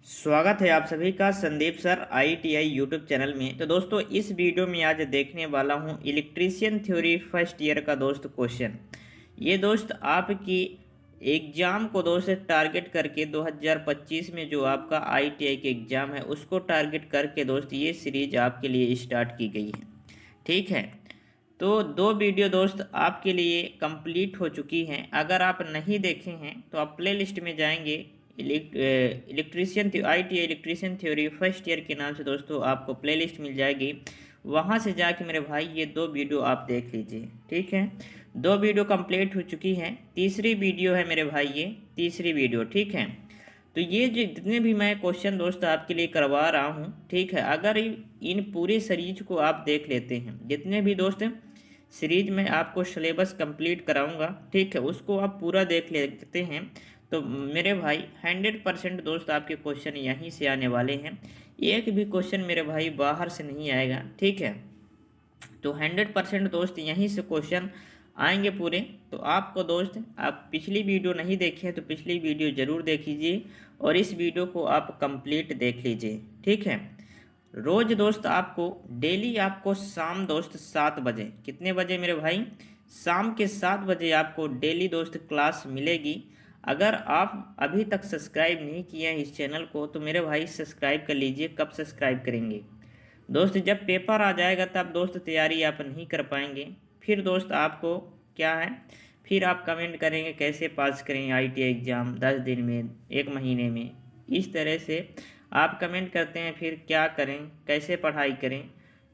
स्वागत है आप सभी का Sandeep sir ITI YouTube channel में। तो दोस्तों इस वीडियो में आज देखने वाला हूं इलेक्ट्रीशियन थ्योरी फर्स्ट ईयर का दोस्त क्वेश्चन। ये दोस्त आपकी एग्ज़ाम को दोस्त टारगेट करके 2025 में जो आपका ITI के एग्ज़ाम है उसको टारगेट करके दोस्त ये सीरीज आपके लिए स्टार्ट की गई है। ठीक है, तो दो वीडियो दोस्त आपके लिए कंप्लीट हो चुकी हैं। अगर आप नहीं देखे हैं तो आप प्ले लिस्ट में जाएंगे, electrician ITI electrician theory first year के नाम से दोस्तों आपको प्लेलिस्ट मिल जाएगी। वहाँ से जाके मेरे भाई ये दो वीडियो आप देख लीजिए। ठीक है, दो वीडियो कंप्लीट हो चुकी हैं, तीसरी वीडियो है मेरे भाई, ये तीसरी वीडियो। ठीक है, तो ये जो जितने भी मैं क्वेश्चन दोस्त आपके लिए करवा रहा हूँ, ठीक है, अगर इन पूरे सीरीज को आप देख लेते हैं, जितने भी दोस्त सीरीज में आपको सिलेबस कंप्लीट कराऊंगा, ठीक है, उसको आप पूरा देख लेते हैं तो मेरे भाई 100% दोस्त आपके क्वेश्चन यहीं से आने वाले हैं। एक भी क्वेश्चन मेरे भाई बाहर से नहीं आएगा। ठीक है, तो 100% दोस्त यहीं से क्वेश्चन आएंगे पूरे। तो आपको दोस्त, आप पिछली वीडियो नहीं देखे हैं तो पिछली वीडियो ज़रूर देख लीजिए और इस वीडियो को आप कंप्लीट देख लीजिए। ठीक है, रोज़ दोस्त आपको डेली आपको शाम दोस्त 7 बजे, कितने बजे मेरे भाई, शाम के 7 बजे आपको डेली दोस्त क्लास मिलेगी। अगर आप अभी तक सब्सक्राइब नहीं किए हैं इस चैनल को तो मेरे भाई सब्सक्राइब कर लीजिए। कब सब्सक्राइब करेंगे दोस्त, जब पेपर आ जाएगा तब दोस्त तैयारी आप नहीं कर पाएंगे। फिर दोस्त आपको क्या है, फिर आप कमेंट करेंगे कैसे पास करें ITI एग्ज़ाम 10 दिन में, 1 महीने में, इस तरह से आप कमेंट करते हैं। फिर क्या करें, कैसे पढ़ाई करें,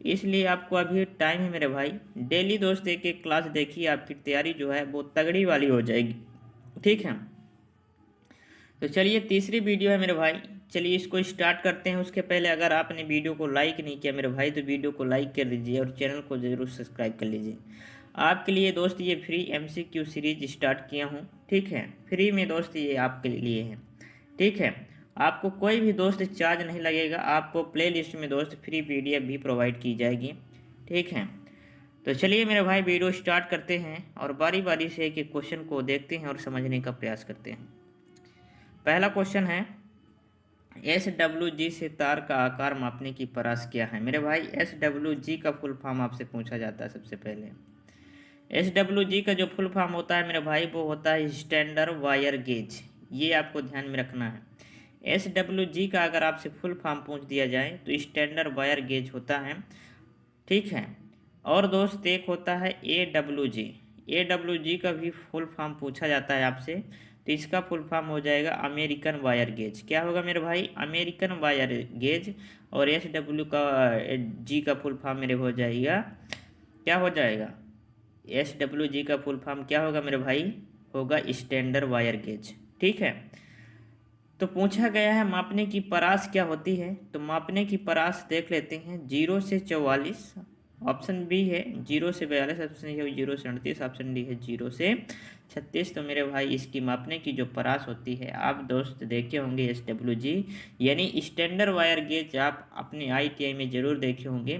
इसलिए आपको अभी टाइम है मेरे भाई। डेली दोस्त एक एक क्लास देखिए, आपकी तैयारी जो है वो तगड़ी वाली हो जाएगी। ठीक है, तो चलिए तीसरी वीडियो है मेरे भाई, चलिए इसको स्टार्ट करते हैं। उसके पहले अगर आपने वीडियो को लाइक नहीं किया मेरे भाई तो वीडियो को लाइक कर दीजिए और चैनल को ज़रूर सब्सक्राइब कर लीजिए। आपके लिए दोस्त ये फ्री MCQ सीरीज स्टार्ट किया हूँ। ठीक है, फ्री में दोस्त ये आपके लिए है। ठीक है, आपको कोई भी दोस्त चार्ज नहीं लगेगा, आपको प्ले लिस्ट में दोस्त फ्री PDF भी प्रोवाइड की जाएगी। ठीक है, तो चलिए मेरे भाई वीडियो स्टार्ट करते हैं और बारी बारी से एक एक क्वेश्चन को देखते हैं और समझने का प्रयास करते हैं। पहला क्वेश्चन है, SWG से तार का आकार मापने की परास क्या है। मेरे भाई SWG का फुल फॉर्म आपसे पूछा जाता है। सबसे पहले SWG का जो फुल फॉर्म होता है मेरे भाई वो होता है स्टैंडर्ड वायर गेज। ये आपको ध्यान में रखना है। SWG का अगर आपसे फुल फॉर्म पूछ दिया जाए तो स्टैंडर्ड वायर गेज होता है। ठीक है, और दोस्त एक होता है AWG का भी फुल फॉर्म पूछा जाता है आपसे, तो इसका फुल फॉर्म हो जाएगा अमेरिकन वायर गेज। क्या होगा मेरे भाई, अमेरिकन वायर गेज। और SWG का फुल फॉर्म मेरे हो जाएगा, क्या हो जाएगा, SWG का फुल फॉर्म क्या होगा मेरे भाई, होगा स्टैंडर्ड वायर गेज। ठीक है, तो पूछा गया है मापने की परास क्या होती है। तो मापने की परास देख लेते हैं, 0 से 44, ऑप्शन बी है 0 से 42, ऑप्शन सी है 0 से 38, ऑप्शन डी है 0 से 36। तो मेरे भाई इसकी मापने की जो परास होती है, आप दोस्त देखे होंगे SWG यानी स्टैंडर्ड वायर गेज, आप अपने ITI में ज़रूर देखे होंगे।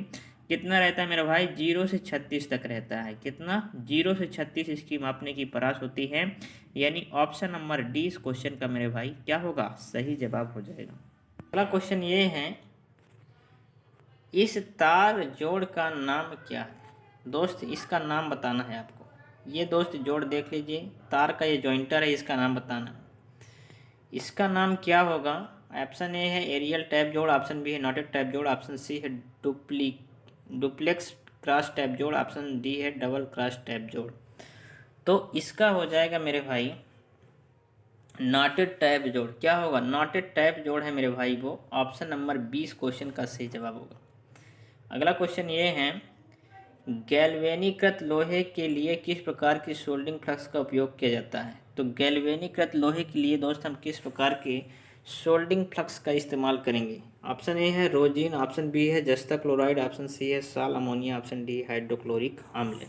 कितना रहता है मेरा भाई, 0 से 36 तक रहता है। कितना, 0 से 36 इसकी मापने की परास होती है। यानी ऑप्शन नंबर डी इस क्वेश्चन का मेरे भाई क्या होगा, सही जवाब हो जाएगा। अगला क्वेश्चन ये है, इस तार जोड़ का नाम क्या है। दोस्त इसका नाम बताना है आपको। ये दोस्त जोड़ देख लीजिए, तार का ये जॉइंटर है, इसका नाम बताना। इसका नाम क्या होगा, ऑप्शन ए है एरियल टैप जोड़, ऑप्शन बी है नॉटेड टैप जोड़, ऑप्शन सी है डुप्लेक्स क्रॉस टैप जोड़, ऑप्शन डी है डबल क्रॉस टैप जोड़। तो इसका हो जाएगा मेरे भाई नॉटेड टैप जोड़। क्या होगा, नॉटेड टैप जोड़ है मेरे भाई, वो ऑप्शन नंबर 20 क्वेश्चन का सही जवाब होगा। अगला क्वेश्चन ये है, गैल्वेनीकृत लोहे के लिए किस प्रकार की सोल्डिंग फ्लक्स का उपयोग किया जाता है। तो गैल्वेनीकृत लोहे के लिए दोस्त हम किस प्रकार के सोल्डिंग फ्लक्स का इस्तेमाल करेंगे। ऑप्शन ए है रोजिन, ऑप्शन बी है जस्ता क्लोराइड, ऑप्शन सी है साल अमोनिया, ऑप्शन डी हाइड्रोक्लोरिक अम्ल।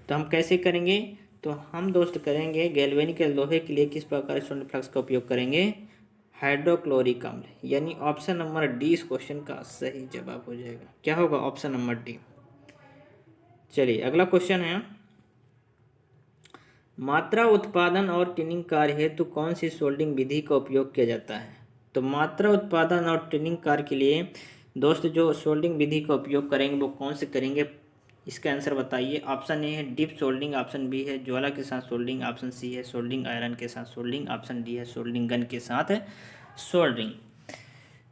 तो हम कैसे करेंगे, तो हम दोस्त करेंगे गैल्वेनिक लोहे के लिए किस प्रकार सोल्डिंग फ्लक्स का उपयोग करेंगे, हाइड्रोक्लोरिक अम्ल। यानी ऑप्शन नंबर डी इस क्वेश्चन का सही जवाब हो जाएगा। क्या होगा, ऑप्शन नंबर डी। चलिए अगला क्वेश्चन है, मात्रा उत्पादन और टिनिंग कार्य हेतु कौन सी सोल्डिंग विधि का उपयोग किया जाता है। तो मात्रा उत्पादन और ट्रेनिंग कार्य के लिए दोस्त जो सोल्डिंग विधि का उपयोग करेंगे वो कौन से करेंगे, इसका आंसर बताइए। ऑप्शन ए है डीप सोल्डिंग, ऑप्शन बी है ज्वाला के साथ सोल्डिंग, ऑप्शन सी है सोल्डिंग आयरन के साथ सोल्डिंग, ऑप्शन डी है सोल्डिंग गन के साथ सोल्डिंग।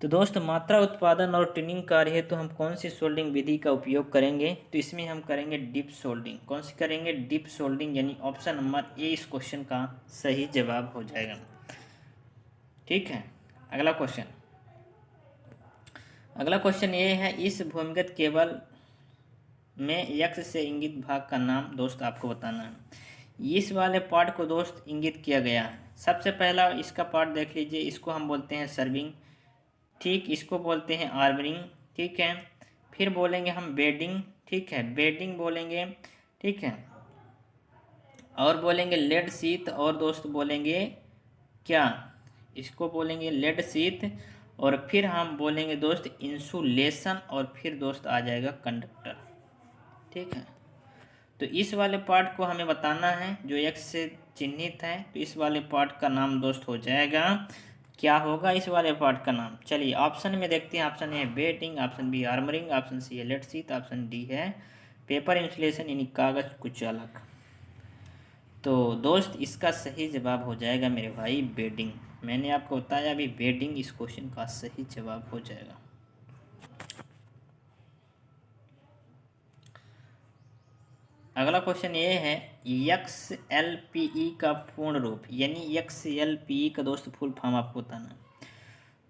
तो दोस्त मात्रा उत्पादन और ट्रेनिंग कार्य है तो हम कौन सी सोल्डिंग विधि का उपयोग करेंगे, तो इसमें हम करेंगे डीप सोल्डिंग। कौन सी करेंगे, डीप सोल्डिंग, यानी ऑप्शन नंबर ए इस क्वेश्चन का सही जवाब हो जाएगा। ठीक है, अगला क्वेश्चन ये है, इस भूमिगत केबल में यक्स से इंगित भाग का नाम दोस्त आपको बताना है। इस वाले पार्ट को दोस्त इंगित किया गया है। सबसे पहला इसका पार्ट देख लीजिए, इसको हम बोलते हैं सर्विंग, ठीक, इसको बोलते हैं आर्मरिंग, ठीक है। फिर बोलेंगे हम बेडिंग, ठीक है, बेडिंग बोलेंगे, ठीक है, और बोलेंगे लेड शीत, और दोस्त बोलेंगे क्या, इसको बोलेंगे लेड शीत, और फिर हम बोलेंगे दोस्त इंसुलेशन, और फिर दोस्त आ जाएगा कंडक्टर। ठीक है, तो इस वाले पार्ट को हमें बताना है जो एक्स से चिन्हित है, तो इस वाले पार्ट का नाम दोस्त हो जाएगा, क्या होगा इस वाले पार्ट का नाम। चलिए ऑप्शन में देखते हैं। ऑप्शन ए है bedding, option B armouring, option C है लेड शीट, ऑप्शन डी है पेपर इंसुलेशन यानी कागज कुचालक। तो दोस्त इसका सही जवाब हो जाएगा मेरे भाई बेडिंग। मैंने आपको बताया अभी बेडिंग इस क्वेश्चन का सही जवाब हो जाएगा। अगला क्वेश्चन ये है, XLPE का पूर्ण रूप, यानी XLPE का दोस्त फुल फॉर्म आपको बताना है।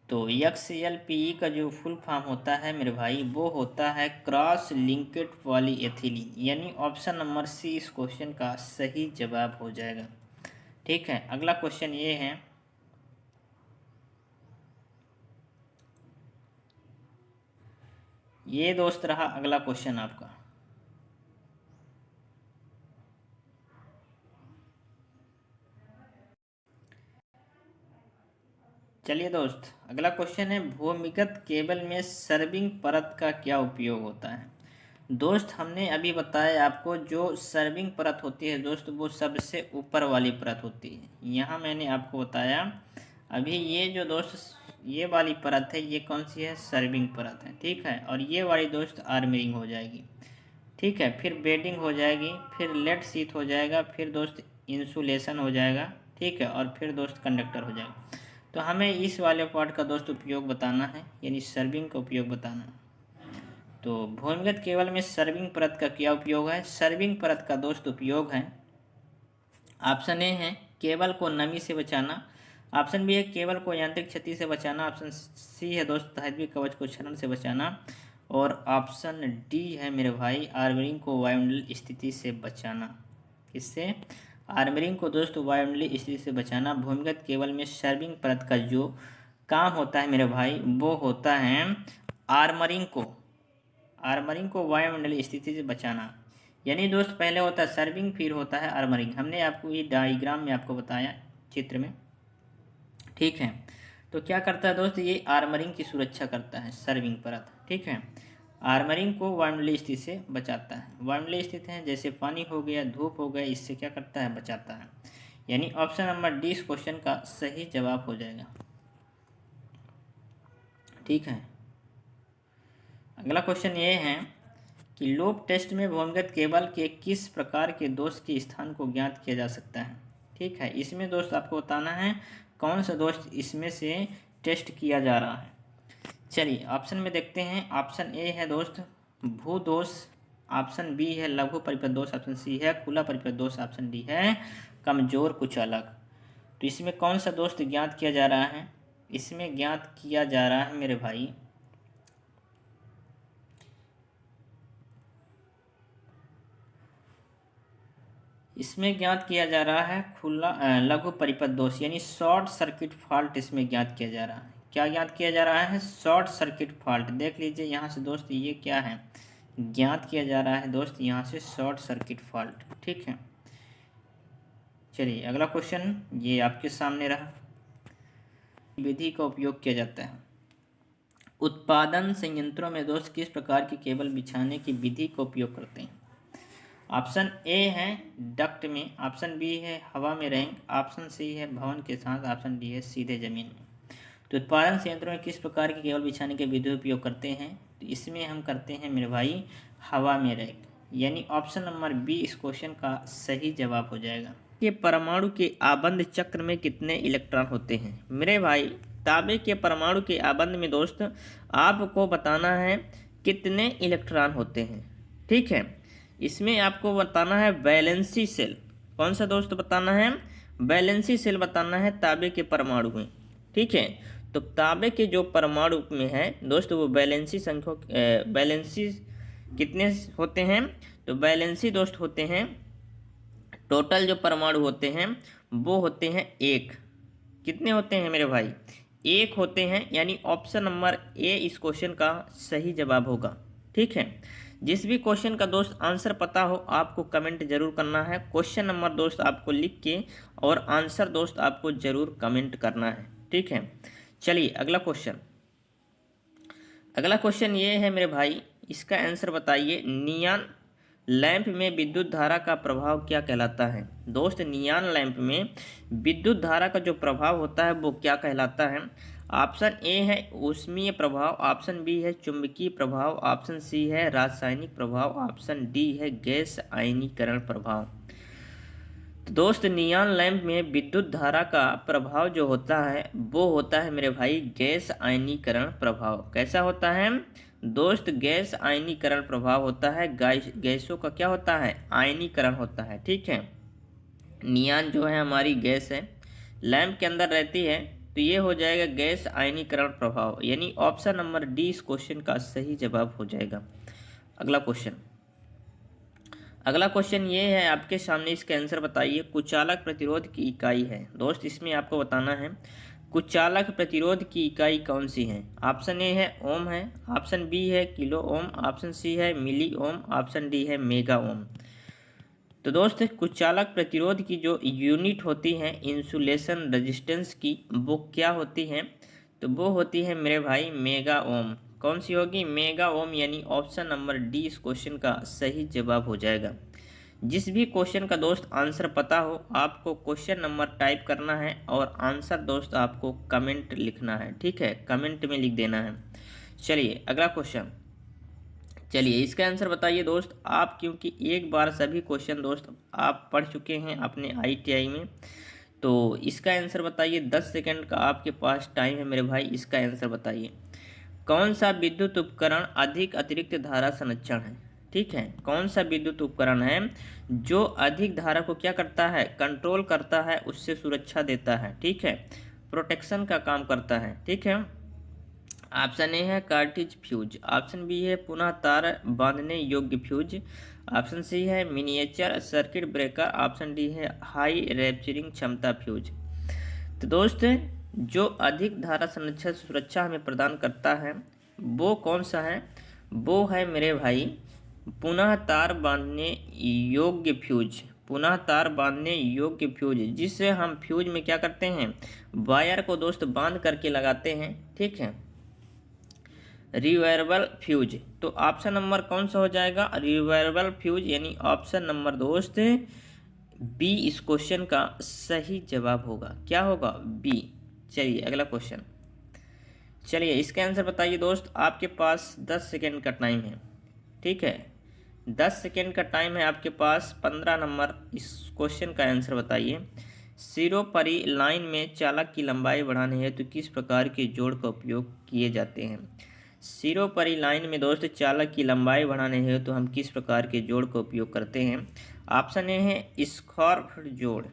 तो XLPE का जो फुल फॉर्म होता है मेरे भाई वो होता है क्रॉस लिंकेड पॉलीएथिलीन, यानी ऑप्शन नंबर सी इस क्वेश्चन का सही जवाब हो जाएगा। ठीक है, अगला क्वेश्चन ये है, ये दोस्त रहा अगला क्वेश्चन आपका। चलिए दोस्त अगला क्वेश्चन है, भूमिगत केबल में सर्विंग परत का क्या उपयोग होता है। दोस्त हमने अभी बताया आपको जो सर्विंग परत होती है दोस्त वो सबसे ऊपर वाली परत होती है। यहाँ मैंने आपको बताया अभी ये जो दोस्त ये वाली परत है ये कौन सी है, सर्विंग परत है, ठीक है। और ये वाली दोस्त आर्मरिंग हो जाएगी, ठीक है। फिर बेडिंग हो जाएगी, फिर लेड शीट हो जाएगा, फिर दोस्त इंसुलेशन हो जाएगा, ठीक है, और फिर दोस्त कंडक्टर हो जाएगा। तो हमें इस वाले पार्ट का दोस्त उपयोग बताना है, यानी सर्विंग का उपयोग बताना है। तो भूमिगत केबल में सर्विंग परत का क्या उपयोग है। सर्विंग परत का दोस्त उपयोग है, ऑप्शन ए है केबल को नमी से बचाना, ऑप्शन बी है केबल को यांत्रिक क्षति से बचाना, ऑप्शन सी है दोस्त धात्विक कवच को क्षरण से बचाना, और ऑप्शन डी है मेरे भाई आर्मरिंग को वायुमंडलीय स्थिति से बचाना। किससे, आर्मरिंग को दोस्त वायुमंडलीय स्थिति से बचाना। भूमिगत केबल में सर्विंग परत का जो काम होता है मेरे भाई वो होता है आर्मरिंग को वायुमंडलीय स्थिति से बचाना। यानी दोस्त पहले होता है सर्विंग फिर होता है आर्मरिंग। हमने आपको ये डायग्राम में आपको बताया चित्र में, ठीक है। तो क्या करता है दोस्त, ये आर्मरिंग की सुरक्षा करता है सर्विंग परत, ठीक है। आर्मरिंग को वायुमंडलीय स्थिति से बचाता है। वायुमंडलीय स्थिति है जैसे पानी हो गया, धूप हो गया, इससे क्या करता है, बचाता है। यानी ऑप्शन नंबर डी इस क्वेश्चन का सही जवाब हो जाएगा। ठीक है, अगला क्वेश्चन ये है कि लोब टेस्ट में भूमिगत केबल के किस प्रकार के दोष के स्थान को ज्ञात किया जा सकता है। ठीक है, इसमें दोस्त आपको बताना है कौन सा दोस्त इसमें से टेस्ट किया जा रहा है। चलिए ऑप्शन में देखते हैं। ऑप्शन ए है दोस्त भूदोष, ऑप्शन बी है लघु परिपथ दोष, ऑप्शन सी है खुला परिपथ दोष, ऑप्शन डी है कमजोर कुचालक। तो इसमें कौन सा दोस्त ज्ञात किया जा रहा है, इसमें ज्ञात किया जा रहा है मेरे भाई इसमें ज्ञात किया जा रहा है खुला लघु परिपथ दोष, यानी शॉर्ट सर्किट फॉल्ट इसमें ज्ञात किया जा रहा है। क्या ज्ञात किया जा रहा है, शॉर्ट सर्किट फॉल्ट। देख लीजिए यहाँ से दोस्त ये क्या है, ज्ञात किया जा रहा है दोस्त यहाँ से शॉर्ट सर्किट फॉल्ट, ठीक है। चलिए अगला क्वेश्चन ये आपके सामने रहा, विधि का उपयोग किया जाता है। उत्पादन संयंत्रों में दोस्त किस प्रकार की केबल बिछाने की विधि का उपयोग करते हैं। ऑप्शन ए है डक्ट में, ऑप्शन बी है हवा में रैंक, ऑप्शन सी है भवन के साथ, ऑप्शन डी है सीधे जमीन में। तो उत्पादन संयंत्रों में किस प्रकार के केबल बिछाने के विद्युत उपयोग करते हैं? तो इसमें हम करते हैं मेरे भाई हवा में रैक, यानी ऑप्शन नंबर बी इस क्वेश्चन का सही जवाब हो जाएगा। ये परमाणु के आबंध चक्र में कितने इलेक्ट्रॉन होते हैं? मेरे भाई तांबे के परमाणु के आबंध में दोस्त आपको बताना है कितने इलेक्ट्रॉन होते हैं। ठीक है, इसमें आपको बताना है वैलेंसी सेल। कौन सा दोस्त बताना है? वैलेंसी सेल बताना है तांबे के परमाणु में। ठीक है, तो तांबे के जो परमाणु में है दोस्त वो वैलेंसी संख्या वैलेंसी कितने होते हैं? तो वैलेंसी दोस्त होते हैं, टोटल जो परमाणु होते हैं वो होते हैं एक। कितने होते हैं मेरे भाई? एक होते हैं, यानी ऑप्शन नंबर ए इस क्वेश्चन का सही जवाब होगा। ठीक है, जिस भी क्वेश्चन का दोस्त आंसर पता हो आपको कमेंट जरूर करना है। क्वेश्चन नंबर दोस्त आपको लिख के और आंसर दोस्त आपको जरूर कमेंट करना है। ठीक है, चलिए अगला क्वेश्चन। अगला क्वेश्चन ये है मेरे भाई, इसका आंसर बताइए। नियॉन लैंप में विद्युत धारा का प्रभाव क्या कहलाता है? दोस्त नियॉन लैंप में विद्युत धारा का जो प्रभाव होता है वो क्या कहलाता है? ऑप्शन ए है ऊष्मीय प्रभाव, ऑप्शन बी है चुंबकीय प्रभाव, ऑप्शन सी है रासायनिक प्रभाव, ऑप्शन डी है गैस आयनीकरण प्रभाव। तो दोस्त नियॉन लैंप में विद्युत धारा का प्रभाव जो होता है वो होता है मेरे भाई गैस आयनीकरण प्रभाव। कैसा होता है दोस्त? गैस आयनीकरण प्रभाव होता है। गैसों का क्या होता है? आयनीकरण होता है। ठीक है, नियॉन जो है हमारी गैस है, लैंप के अंदर रहती है, तो ये हो जाएगा गैस आयनीकरण प्रभाव, यानी ऑप्शन नंबर डी इस क्वेश्चन का सही जवाब हो जाएगा। अगला क्वेश्चन। अगला क्वेश्चन ये है आपके सामने, इसका आंसर बताइए। कुचालक प्रतिरोध की इकाई है दोस्त, इसमें आपको बताना है कुचालक प्रतिरोध की इकाई कौन सी है? ऑप्शन ए है ओम है, ऑप्शन बी है किलो ओम, ऑप्शन सी है मिली ओम, ऑप्शन डी है मेगा ओम। तो दोस्त कुचालक प्रतिरोध की जो यूनिट होती है इंसुलेशन रेजिस्टेंस की, वो क्या होती है? तो वो होती है मेरे भाई मेगा ओम। कौन सी होगी? मेगा ओम, यानी ऑप्शन नंबर डी इस क्वेश्चन का सही जवाब हो जाएगा। जिस भी क्वेश्चन का दोस्त आंसर पता हो आपको क्वेश्चन नंबर टाइप करना है और आंसर दोस्त आपको कमेंट लिखना है। ठीक है, कमेंट में लिख देना है। चलिए अगला क्वेश्चन। चलिए इसका आंसर बताइए दोस्त आप, क्योंकि एक बार सभी क्वेश्चन दोस्त आप पढ़ चुके हैं अपने ITI में। तो इसका आंसर बताइए, 10 सेकंड का आपके पास टाइम है मेरे भाई। इसका आंसर बताइए कौन सा विद्युत उपकरण अधिक अतिरिक्त धारा संरक्षण है? ठीक है, कौन सा विद्युत उपकरण है जो अधिक धारा को क्या करता है? कंट्रोल करता है, उससे सुरक्षा देता है। ठीक है, प्रोटेक्शन का काम करता है। ठीक है, ऑप्शन ए है कार्टिज फ्यूज, ऑप्शन बी है पुनः तार बांधने योग्य फ्यूज, ऑप्शन सी है miniature circuit breaker, option D है हाई रैप्चरिंग क्षमता फ्यूज। तो दोस्त जो अधिक धारा संरक्षण सुरक्षा हमें प्रदान करता है वो कौन सा है? वो है मेरे भाई पुनः तार बांधने योग्य फ्यूज। पुनः तार बांधने योग्य फ्यूज, जिससे हम फ्यूज में क्या करते हैं? वायर को दोस्त बांध करके लगाते हैं। ठीक है, रिवर्बल फ्यूज। तो ऑप्शन नंबर कौन सा हो जाएगा? रिवर्बल फ्यूज, यानी ऑप्शन नंबर दोस्त बी इस क्वेश्चन का सही जवाब होगा। क्या होगा? बी। चलिए अगला क्वेश्चन। चलिए इसका आंसर बताइए दोस्त, आपके पास 10 सेकेंड का टाइम है। ठीक है, 10 सेकेंड का टाइम है आपके पास। 15 नंबर इस क्वेश्चन का आंसर बताइए। सिरोपरी लाइन में चालक की लंबाई बढ़ाने हेतु किस प्रकार के जोड़ का उपयोग किए जाते हैं? सिरोपरी लाइन में दोस्त चालक की लंबाई बढ़ाने हेतु तो हम किस प्रकार के जोड़ का उपयोग करते हैं? ऑप्शन ए है स्कॉर्फ जोड़,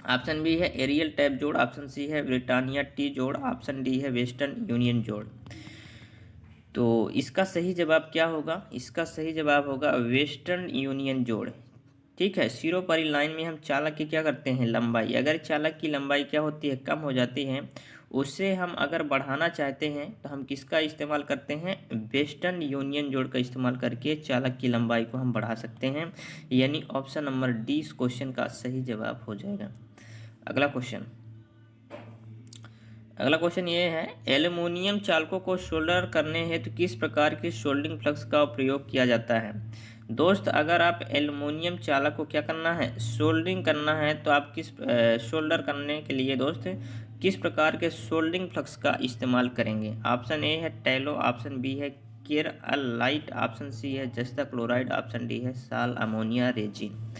ऑप्शन बी है एरियल टैप जोड़, ऑप्शन सी है ब्रिटानिया टी जोड़, ऑप्शन डी है वेस्टर्न यूनियन जोड़। तो इसका सही जवाब क्या होगा? इसका सही जवाब होगा वेस्टर्न यूनियन जोड़। ठीक है, सिरोपरी लाइन में हम चालक की क्या करते हैं? लंबाई। अगर चालक की लंबाई क्या होती है? कम हो जाती है, उससे हम अगर बढ़ाना चाहते हैं तो हम किसका इस्तेमाल करते हैं? वेस्टर्न यूनियन जोड़ का इस्तेमाल करके चालक की लंबाई को हम बढ़ा सकते हैं, यानी ऑप्शन नंबर डी इस क्वेश्चन का सही जवाब हो जाएगा। अगला क्वेश्चन। अगला क्वेश्चन ये है, एल्युमिनियम चालकों को सोल्डर करने हेतु किस प्रकार की सोल्डरिंग फ्लक्स का प्रयोग किया जाता है? दोस्त अगर आप एल्युमिनियम चालक को क्या करना है? सोल्डरिंग करना है, तो आप किस सोल्डर करने के लिए दोस्त किस प्रकार के सोल्डरिंग फ्लक्स का इस्तेमाल करेंगे? ऑप्शन ए है टैलो, ऑप्शन बी है केरलाइट, ऑप्शन सी है जस्ता क्लोराइड, ऑप्शन डी है साल अमोनिया रेजिन।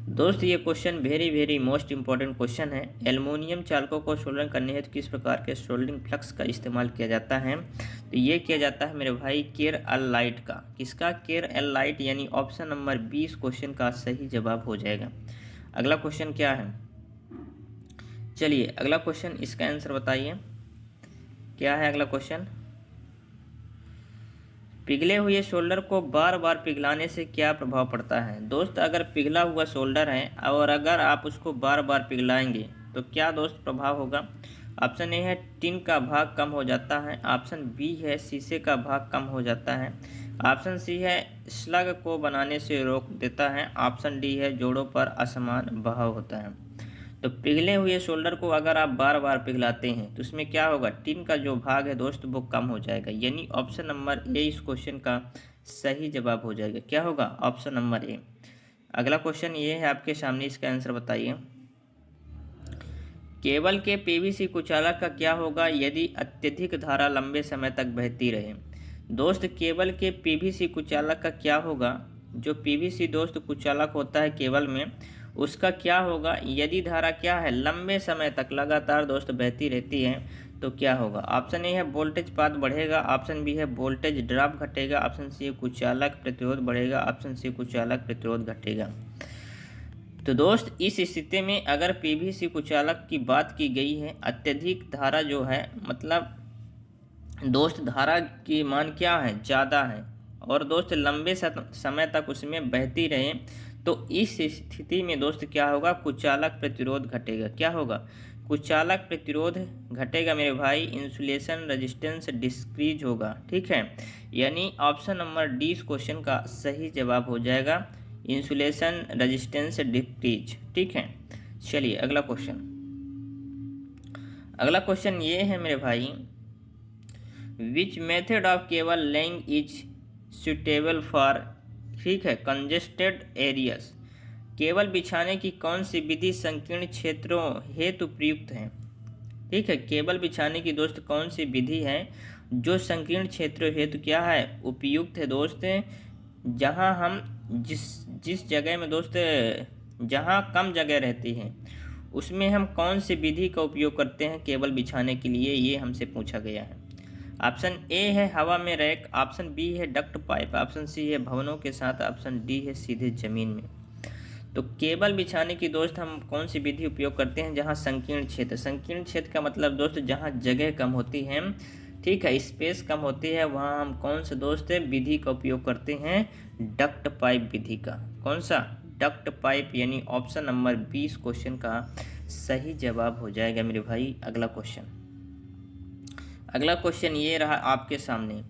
दोस्त ये question very most important question है। एल्युमिनियम चालकों को सोल्डरिंग करने हेतु किस प्रकार के सोल्डरिंग फ्लक्स का इस्तेमाल किया जाता है? तो ये किया जाता है मेरे भाई केरलाइट का। किसका? केरलाइट, यानी ऑप्शन नंबर 20 क्वेश्चन का सही जवाब हो जाएगा। अगला क्वेश्चन क्या है? चलिए अगला क्वेश्चन, इसका आंसर बताइए क्या है अगला क्वेश्चन। पिघले हुए शोल्डर को बार बार पिघलाने से क्या प्रभाव पड़ता है? दोस्त अगर पिघला हुआ शोल्डर है और अगर आप उसको बार बार पिघलाएंगे तो क्या दोस्त प्रभाव होगा? ऑप्शन ए है टिन का भाग कम हो जाता है, ऑप्शन बी है शीशे का भाग कम हो जाता है, ऑप्शन सी है स्लग को बनाने से रोक देता है, ऑप्शन डी है जोड़ों पर असमान बहाव होता है। तो पिघले हुए शोल्डर को अगर आप बार बार पिघलाते हैं तो उसमें क्या होगा? टिन का जो भाग है दोस्त वो कम हो जाएगा, यानी ऑप्शन नंबर ए इस क्वेश्चन का सही जवाब हो जाएगा। क्या होगा? Option number A. अगला क्वेश्चन ये है आपके सामने, इसका आंसर बताइए। केबल के पीवीसी कुचालक का क्या होगा यदि अत्यधिक धारा लंबे समय तक बहती रहे? दोस्त केबल के पीवीसी कुचालक का क्या होगा? जो पीवीसी दोस्त कुचालक होता है केबल में, उसका क्या होगा यदि धारा क्या है लंबे समय तक लगातार दोस्त बहती रहती है? तो क्या होगा? ऑप्शन ए है वोल्टेज पात बढ़ेगा, ऑप्शन बी है वोल्टेज ड्रॉप घटेगा, ऑप्शन सी है कुचालक प्रतिरोध बढ़ेगा, ऑप्शन सी कुचालक प्रतिरोध घटेगा। तो दोस्त इस स्थिति में अगर पीवीसी कुचालक की बात की गई है, अत्यधिक धारा जो है मतलब दोस्त धारा की मान क्या है? ज़्यादा है, और दोस्त लंबे समय तक उसमें बहती रहे, तो इस स्थिति में दोस्त क्या होगा? कुचालक प्रतिरोध घटेगा। क्या होगा? कुचालक प्रतिरोध घटेगा मेरे भाई, इंसुलेशन रेजिस्टेंस डिक्रीज होगा। ठीक है, यानी ऑप्शन नंबर डी इस क्वेश्चन का सही जवाब हो जाएगा, इंसुलेशन रेजिस्टेंस डिक्रीज। ठीक है, चलिए अगला क्वेश्चन। अगला क्वेश्चन ये है मेरे भाई, which method of cable laying is suitable for, ठीक है, कंजेस्टेड एरियाज। केबल बिछाने की कौन सी विधि संकीर्ण क्षेत्रों हेतु प्रयुक्त है? ठीक है, केबल बिछाने की दोस्त कौन सी विधि है जो संकीर्ण क्षेत्रों हेतु क्या है? उपयुक्त है दोस्त। जहां हम जिस जगह में दोस्त जहां कम जगह रहती है उसमें हम कौन सी विधि का उपयोग करते हैं केबल बिछाने के लिए, ये हमसे पूछा गया है। ऑप्शन ए है हवा में रैक, ऑप्शन बी है डक्ट पाइप, ऑप्शन सी है भवनों के साथ, ऑप्शन डी है सीधे जमीन में। तो केबल बिछाने की दोस्त हम कौन सी विधि उपयोग करते हैं? जहां संकीर्ण क्षेत्र, संकीर्ण क्षेत्र का मतलब दोस्त जहां जगह कम होती है, ठीक है, स्पेस कम होती है, वहां हम कौन से दोस्त विधि का उपयोग करते हैं? डक्ट पाइप विधि का। कौन सा? डक्ट पाइप, यानी ऑप्शन नंबर 20 क्वेश्चन का सही जवाब हो जाएगा मेरे भाई। अगला क्वेश्चन, अगला क्वेश्चन ये रहा आपके सामने,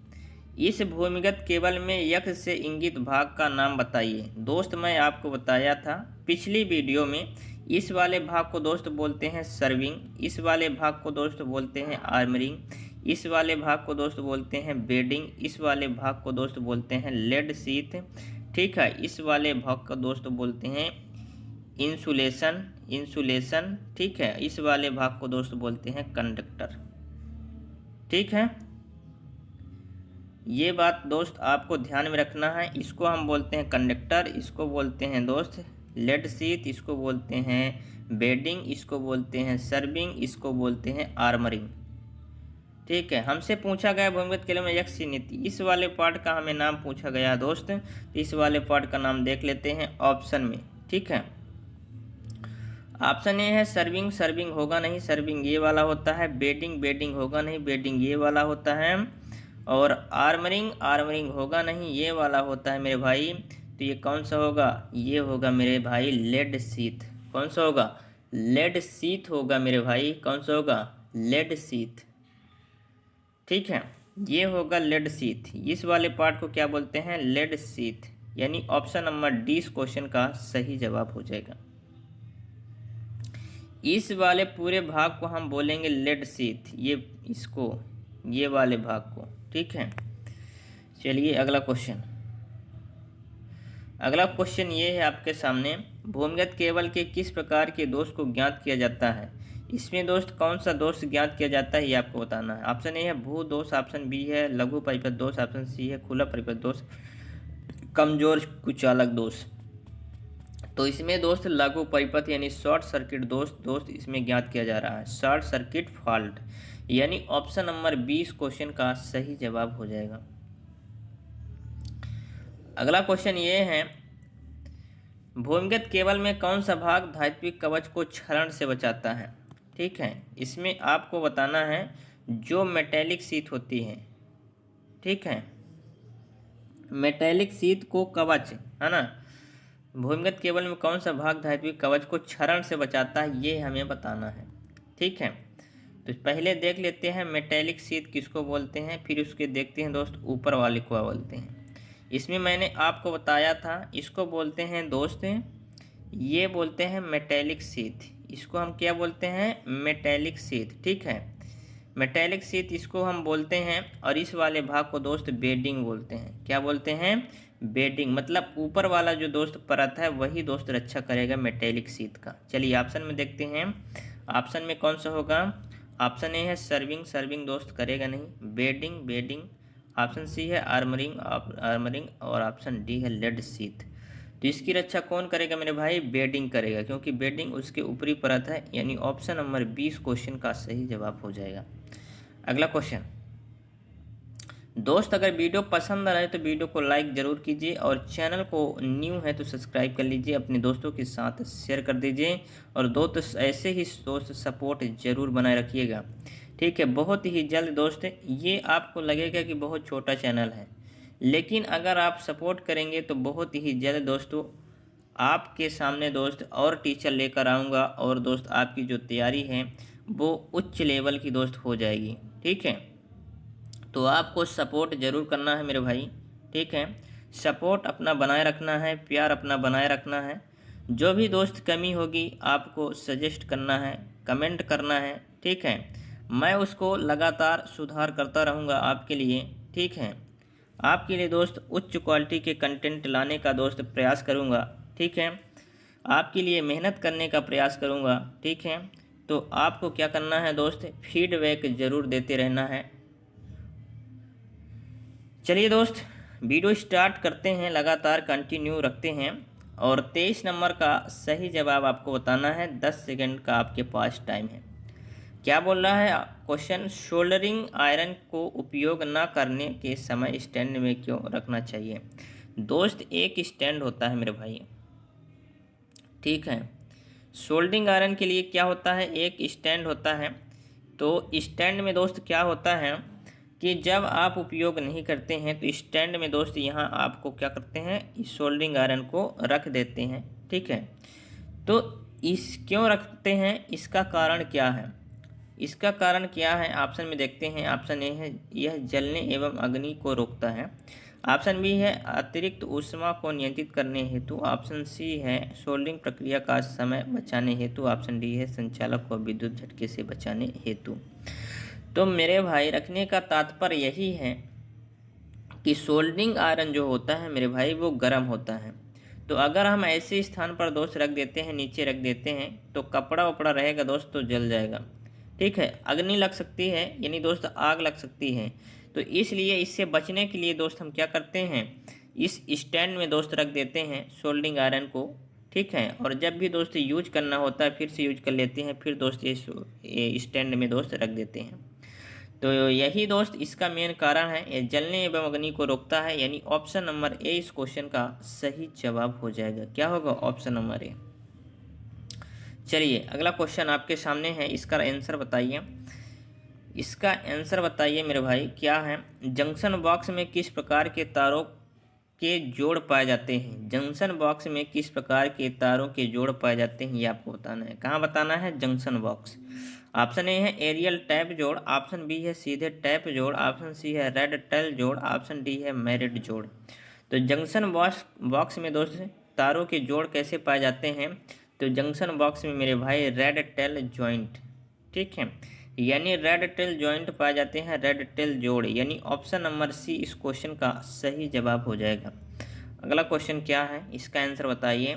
इस भूमिगत केबल में यक्ष से इंगित भाग का नाम बताइए। दोस्त मैं आपको बताया था पिछली वीडियो में, इस वाले भाग को दोस्त बोलते हैं सर्विंग, इस वाले भाग को दोस्त बोलते हैं आर्मरिंग, इस वाले भाग को दोस्त बोलते हैं बेडिंग, इस वाले भाग को दोस्त बोलते हैं लेड शीथ। ठीक है, इस वाले भाग को दोस्त बोलते हैं इंसुलेशन। ठीक है, इस वाले भाग को दोस्त बोलते हैं कंडक्टर। ठीक है, ये बात दोस्त आपको ध्यान में रखना है। इसको हम बोलते हैं कंडक्टर, इसको बोलते हैं दोस्त लेड शीथ, इसको बोलते हैं बेडिंग, इसको बोलते हैं सर्विंग, इसको बोलते हैं आर्मरिंग। ठीक है, हमसे पूछा गया भूमिगत केबल में यक्ष से नीति, इस वाले पार्ट का हमें नाम पूछा गया दोस्त, तो इस वाले पार्ट का नाम देख लेते हैं ऑप्शन में। ठीक है, ऑप्शन ए है सर्विंग, सर्विंग होगा नहीं, सर्विंग ये वाला होता है, बेडिंग, बेडिंग होगा नहीं, बेडिंग ये वाला होता है, और आर्मरिंग, आर्मरिंग होगा नहीं, ये वाला होता है मेरे भाई। तो ये कौन सा होगा? ये होगा मेरे भाई लेड शीथ। कौन सा होगा? लेड शीथ होगा मेरे भाई। कौन सा होगा? Lead sheath. ठीक है, ये होगा लेड शीथ, इस वाले पार्ट को क्या बोलते हैं? लेड शीथ, यानी ऑप्शन नंबर डी इस क्वेश्चन का सही जवाब हो जाएगा। इस वाले पूरे भाग को हम बोलेंगे लेड शीथ, ये वाले भाग को। ठीक है, चलिए अगला क्वेश्चन। अगला क्वेश्चन ये है आपके सामने, भूमिगत केबल के किस प्रकार के दोष को ज्ञात किया जाता है? इसमें दोस्त कौन सा दोष ज्ञात किया जाता है ये आपको बताना है। ऑप्शन ए है भू दोष, ऑप्शन बी है लघु परिपथ दोष, ऑप्शन सी है खुला परिपथ दोष, कमजोर कुचालक दोष। तो इसमें दोस्त लघु परिपथ यानी शॉर्ट सर्किट दोस्त इसमें ज्ञात किया जा रहा है, शॉर्ट सर्किट फॉल्ट, यानी ऑप्शन नंबर 20 क्वेश्चन का सही जवाब हो जाएगा। अगला क्वेश्चन ये है, भूमिगत केबल में कौन सा भाग धात्विक कवच को क्षरण से बचाता है। ठीक है, इसमें आपको बताना है जो मेटेलिक शीट होती है, ठीक है, मेटेलिक शीट को कवच है ना, भूमिगत केबल में कौन सा भाग धात्विक कवच को क्षरण से बचाता है ये हमें बताना है। ठीक है, तो पहले देख लेते हैं मेटेलिक शीट किसको बोलते हैं, फिर उसके देखते हैं दोस्त ऊपर वाले को बोलते हैं। इसमें मैंने आपको बताया था इसको बोलते हैं दोस्त, ये बोलते हैं मेटेलिक शीट, इसको हम क्या बोलते हैं, मेटेलिक शीट। ठीक है, मेटेलिक शीट इसको हम बोलते हैं, और इस वाले भाग को दोस्त बेडिंग बोलते हैं। क्या बोलते हैं, बेडिंग, मतलब ऊपर वाला जो दोस्त परत है वही दोस्त रक्षा करेगा मेटेलिक शीट का। चलिए ऑप्शन में देखते हैं, ऑप्शन में कौन सा होगा। ऑप्शन ए है सर्विंग दोस्त करेगा नहीं, बेडिंग, ऑप्शन सी है आर्मरिंग, और ऑप्शन डी है लेड शीट। तो इसकी रक्षा कौन करेगा मेरे भाई, बेडिंग करेगा, क्योंकि बेडिंग उसके ऊपरी परत है, यानी ऑप्शन नंबर 20 क्वेश्चन का सही जवाब हो जाएगा। अगला क्वेश्चन दोस्त, अगर वीडियो पसंद आ रहा है तो वीडियो को लाइक ज़रूर कीजिए, और चैनल को न्यू है तो सब्सक्राइब कर लीजिए, अपने दोस्तों के साथ शेयर कर दीजिए, और दोस्त ऐसे ही दोस्त सपोर्ट ज़रूर बनाए रखिएगा। ठीक है, बहुत ही जल्द दोस्त, ये आपको लगेगा कि बहुत छोटा चैनल है, लेकिन अगर आप सपोर्ट करेंगे तो बहुत ही जल्द दोस्तों आपके सामने दोस्त और टीचर लेकर आऊँगा, और दोस्त आपकी जो तैयारी है वो उच्च लेवल की दोस्त हो जाएगी। ठीक है, तो आपको सपोर्ट ज़रूर करना है मेरे भाई। ठीक है, सपोर्ट अपना बनाए रखना है, प्यार अपना बनाए रखना है। जो भी दोस्त कमी होगी आपको सजेस्ट करना है, कमेंट करना है। ठीक है, मैं उसको लगातार सुधार करता रहूँगा आपके लिए। ठीक है, आपके लिए दोस्त उच्च क्वालिटी के कंटेंट लाने का दोस्त प्रयास करूँगा। ठीक है, आपके लिए मेहनत करने का प्रयास करूँगा। ठीक है, तो आपको क्या करना है दोस्त, फीडबैक ज़रूर देते रहना है। चलिए दोस्त वीडियो स्टार्ट करते हैं, लगातार कंटिन्यू रखते हैं, और 23 नंबर का सही जवाब आपको बताना है। 10 सेकंड का आपके पास टाइम है। क्या बोल रहा है क्वेश्चन, सोल्डरिंग आयरन को उपयोग न करने के समय स्टैंड में क्यों रखना चाहिए। दोस्त एक स्टैंड होता है मेरे भाई। ठीक है, सोल्डरिंग आयरन के लिए क्या होता है, एक स्टैंड होता है। तो स्टैंड में दोस्त क्या होता है कि जब आप उपयोग नहीं करते हैं तो स्टैंड में दोस्त यहाँ आपको क्या करते हैं, इस सोल्डरिंग आयरन को रख देते हैं। ठीक है, तो इस क्यों रखते हैं, इसका कारण क्या है, इसका कारण क्या है ऑप्शन में देखते हैं। ऑप्शन ए है यह जलने एवं अग्नि को रोकता है, ऑप्शन बी है अतिरिक्त ऊष्मा को नियंत्रित करने हेतु, ऑप्शन सी है सोल्डरिंग प्रक्रिया का समय बचाने हेतु, ऑप्शन डी है संचालक को विद्युत झटके से बचाने हेतु। तो मेरे भाई रखने का तात्पर्य यही है कि सोल्डरिंग आयरन जो होता है मेरे भाई वो गर्म होता है। तो अगर हम ऐसे स्थान पर दोस्त रख देते हैं, नीचे रख देते हैं, तो कपड़ा वपड़ा रहेगा दोस्त तो जल जाएगा। ठीक है, अग्नि लग सकती है, यानी दोस्त आग लग सकती है। तो इसलिए इससे बचने के लिए दोस्त हम क्या करते हैं, इस स्टैंड में दोस्त रख देते हैं सोल्डरिंग आयरन को। ठीक है, और जब भी दोस्त यूज करना होता है फिर से यूज कर लेते हैं, फिर दोस्त ये स्टैंड में दोस्त रख देते हैं। तो यही दोस्त इसका मेन कारण है, ये जलने एवं अग्नि को रोकता है, यानी ऑप्शन नंबर ए इस क्वेश्चन का सही जवाब हो जाएगा। क्या होगा, ऑप्शन नंबर ए। चलिए अगला क्वेश्चन आपके सामने है, इसका आंसर बताइए। इसका आंसर बताइए मेरे भाई क्या है, जंक्शन बॉक्स में किस प्रकार के तारों के जोड़ पाए जाते हैं। जंक्शन बॉक्स में किस प्रकार के तारों के जोड़ पाए जाते हैं ये आपको बताना है। कहाँ बताना है, जंक्शन बॉक्स। ऑप्शन ए है एरियल टैप जोड़, ऑप्शन बी है सीधे टैप जोड़, ऑप्शन सी है रेड टेल जोड़, ऑप्शन डी है मैरिड जोड़। तो जंक्शन बॉक्स में दोस्त तारों के जोड़ कैसे पाए जाते हैं, तो जंक्शन बॉक्स में मेरे भाई रेड टेल जॉइंट। ठीक है, यानी रेड टेल जॉइंट पाए जाते हैं, रेड टेल जोड़, यानी ऑप्शन नंबर सी इस क्वेश्चन का सही जवाब हो जाएगा। अगला क्वेश्चन क्या है, इसका आंसर बताइए।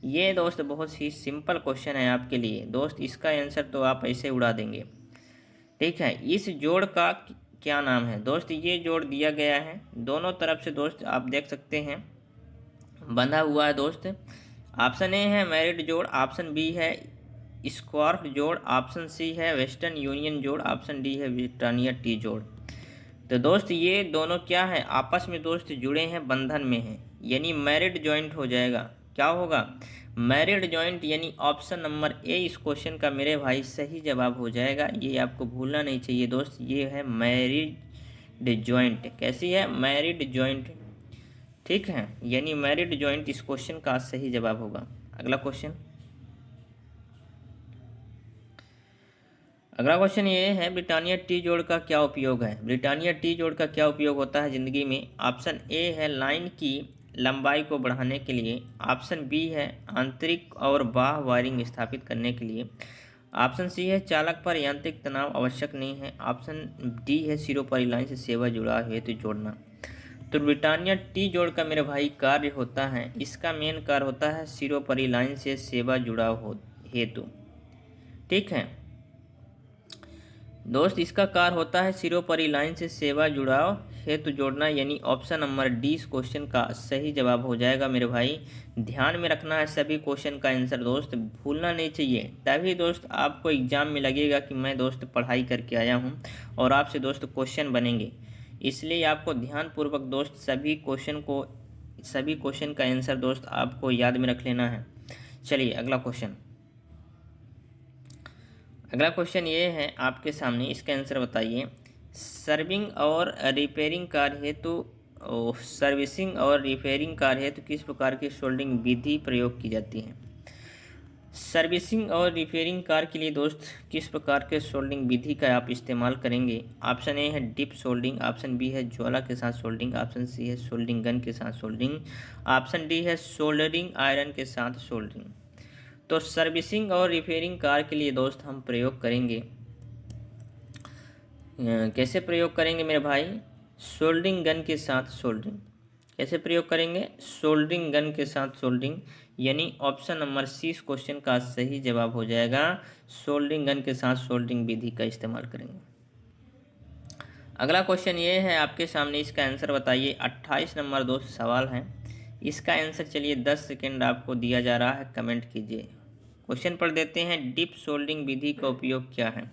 ये दोस्त बहुत ही सिंपल क्वेश्चन है आपके लिए दोस्त, इसका आंसर तो आप ऐसे उड़ा देंगे। ठीक है, इस जोड़ का क्या नाम है दोस्त? ये जोड़ दिया गया है दोनों तरफ से दोस्त, आप देख सकते हैं बंधा हुआ है दोस्त। ऑप्शन ए है मैरिड जोड़, ऑप्शन बी है स्क्वार्फ जोड़, ऑप्शन सी है वेस्टर्न यूनियन जोड़, ऑप्शन डी है ब्रिटानिया टी जोड़। तो दोस्त ये दोनों क्या है, आपस में दोस्त जुड़े हैं, बंधन में हैं, यानी मैरिड जॉइंट हो जाएगा। क्या होगा? मैरिड जॉइंट, यानी ऑप्शन नंबर ए इस क्वेश्चन का मेरे भाई सही जवाब हो जाएगा। ये आपको भूलना नहीं चाहिए दोस्त, ये है मैरिड जॉइंट। कैसी है? Married joint. ठीक है, यानी मैरिड जॉइंट इस क्वेश्चन का सही जवाब होगा। अगला क्वेश्चन, अगला क्वेश्चन ये है ब्रिटानिया टी जोड़ का क्या उपयोग है? ब्रिटानिया टी जोड़ का क्या उपयोग होता है ज़िंदगी में? ऑप्शन ए है लाइन की लंबाई को बढ़ाने के लिए, ऑप्शन बी है आंतरिक और बाह्य वायरिंग स्थापित करने के लिए, ऑप्शन सी है चालक पर यांत्रिक तनाव आवश्यक नहीं है, ऑप्शन डी है सिरोपरी लाइन से सेवा जुड़ाव हेतु जोड़ना। तो ब्रिटानिया टी जोड़ का मेरे भाई कार्य होता है, इसका मेन कार्य होता है सिरोपरी लाइन से सेवा जुड़ाव हेतु। ठीक है दोस्त, इसका कार्य होता है सिरोपरी लाइन से सेवा जुड़ाव हेतु जोड़ना, यानी ऑप्शन नंबर डी इस क्वेश्चन का सही जवाब हो जाएगा मेरे भाई। ध्यान में रखना है सभी क्वेश्चन का आंसर दोस्त, भूलना नहीं चाहिए, तभी दोस्त आपको एग्जाम में लगेगा कि मैं दोस्त पढ़ाई करके आया हूँ और आपसे दोस्त क्वेश्चन बनेंगे। इसलिए आपको ध्यानपूर्वक दोस्त सभी क्वेश्चन का आंसर दोस्त आपको याद में रख लेना है। चलिए अगला क्वेश्चन, अगला क्वेश्चन ये है आपके सामने, इसका आंसर बताइए। सर्विसिंग और रिपेयरिंग कार्य हेतु किस प्रकार की सोल्डिंग विधि प्रयोग की जाती है? सर्विसिंग और रिपेयरिंग कार्य के लिए दोस्त किस प्रकार के सोल्डिंग विधि का आप इस्तेमाल करेंगे? ऑप्शन ए है डिप सोल्डिंग, ऑप्शन बी है ज्वाला के साथ सोल्डिंग, ऑप्शन सी है सोल्डिंग गन के साथ सोल्डिंग, ऑप्शन डी है सोल्डरिंग आयरन के साथ सोल्डरिंग। तो सर्विसिंग और रिपेयरिंग कार्य के लिए दोस्त हम प्रयोग करेंगे, कैसे प्रयोग करेंगे मेरे भाई? सोल्डरिंग गन के साथ सोल्डरिंग। कैसे प्रयोग करेंगे? सोल्डरिंग गन के साथ सोल्डरिंग, यानी ऑप्शन नंबर सी इस क्वेश्चन का सही जवाब हो जाएगा। सोल्डरिंग गन के साथ सोल्डरिंग विधि का इस्तेमाल करेंगे। अगला क्वेश्चन ये है आपके सामने, इसका आंसर बताइए। 28 नंबर दोस्त सवाल है, इसका आंसर चलिए 10 सेकेंड आपको दिया जा रहा है, कमेंट कीजिए। क्वेश्चन पढ़ देते हैं, डिप सोल्डरिंग विधि का उपयोग क्या है?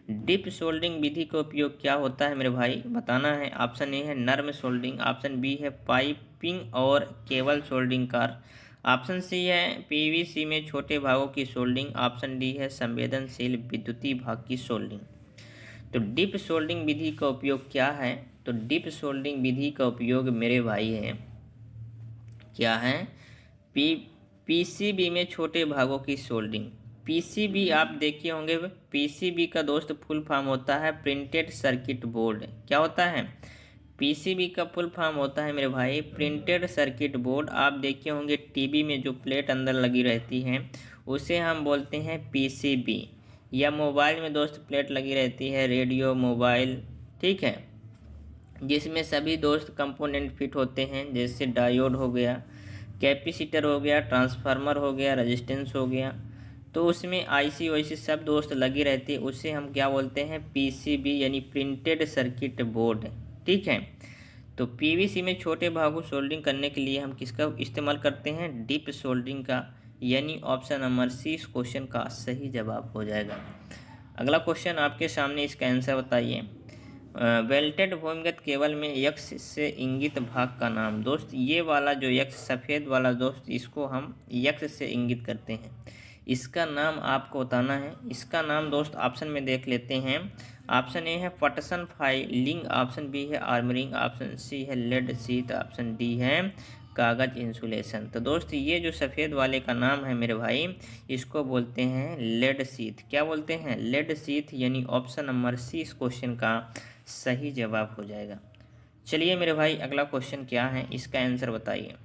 डिप सोल्डरिंग विधि का उपयोग क्या होता है मेरे भाई, बताना है। ऑप्शन ए है नर्म सोल्डरिंग, ऑप्शन बी है पाइपिंग और केबल सोल्डरिंग कार, ऑप्शन सी है पीवीसी में छोटे भागों की सोल्डरिंग, ऑप्शन डी है संवेदनशील विद्युतीय भाग की सोल्डरिंग। तो डिप सोल्डरिंग विधि का उपयोग क्या है? तो डिप सोल्डरिंग विधि का उपयोग मेरे भाई है, क्या है? पीसीबी में छोटे भागों की सोल्डरिंग। पीसीबी आप देखे होंगे, पीसीबी का दोस्त फुल फॉर्म होता है प्रिंटेड सर्किट बोर्ड। क्या होता है? पीसीबी का फुल फॉर्म होता है मेरे भाई प्रिंटेड सर्किट बोर्ड। आप देखे होंगे टीवी में जो प्लेट अंदर लगी रहती है उसे हम बोलते हैं पीसीबी, या मोबाइल में दोस्त प्लेट लगी रहती है, रेडियो, मोबाइल, ठीक है, जिसमें सभी दोस्त कंपोनेंट फिट होते हैं, जैसे डायोड हो गया, कैपेसिटर हो गया, ट्रांसफार्मर हो गया, रेजिस्टेंस हो गया। तो उसमें आईसी वाईसी सब दोस्त लगी रहती है, उसे हम क्या बोलते हैं? पीसीबी, यानी प्रिंटेड सर्किट बोर्ड। ठीक है, तो पीवीसी में छोटे भागों सोल्डरिंग करने के लिए हम किसका इस्तेमाल करते हैं? डिप सोल्डरिंग का, यानी ऑप्शन नंबर सी इस क्वेश्चन का सही जवाब हो जाएगा। अगला क्वेश्चन आपके सामने, इसका आंसर बताइए। वेल्टेड भूमिगत केबल में यक्ष से इंगित भाग का नाम। दोस्त ये वाला जो यक्ष सफ़ेद वाला दोस्त, इसको हम यक्ष से इंगित करते हैं, इसका नाम आपको बताना है। इसका नाम दोस्त ऑप्शन में देख लेते हैं। ऑप्शन ए है पटसन फाइलिंग, ऑप्शन बी है आर्मरिंग, ऑप्शन सी है लेड शीट, ऑप्शन डी है कागज इंसुलेशन। तो दोस्त ये जो सफ़ेद वाले का नाम है मेरे भाई, इसको बोलते हैं लेड शीट। क्या बोलते हैं? लेड शीट, यानी ऑप्शन नंबर सी इस क्वेश्चन का सही जवाब हो जाएगा। चलिए मेरे भाई अगला क्वेश्चन क्या है, इसका आंसर बताइए।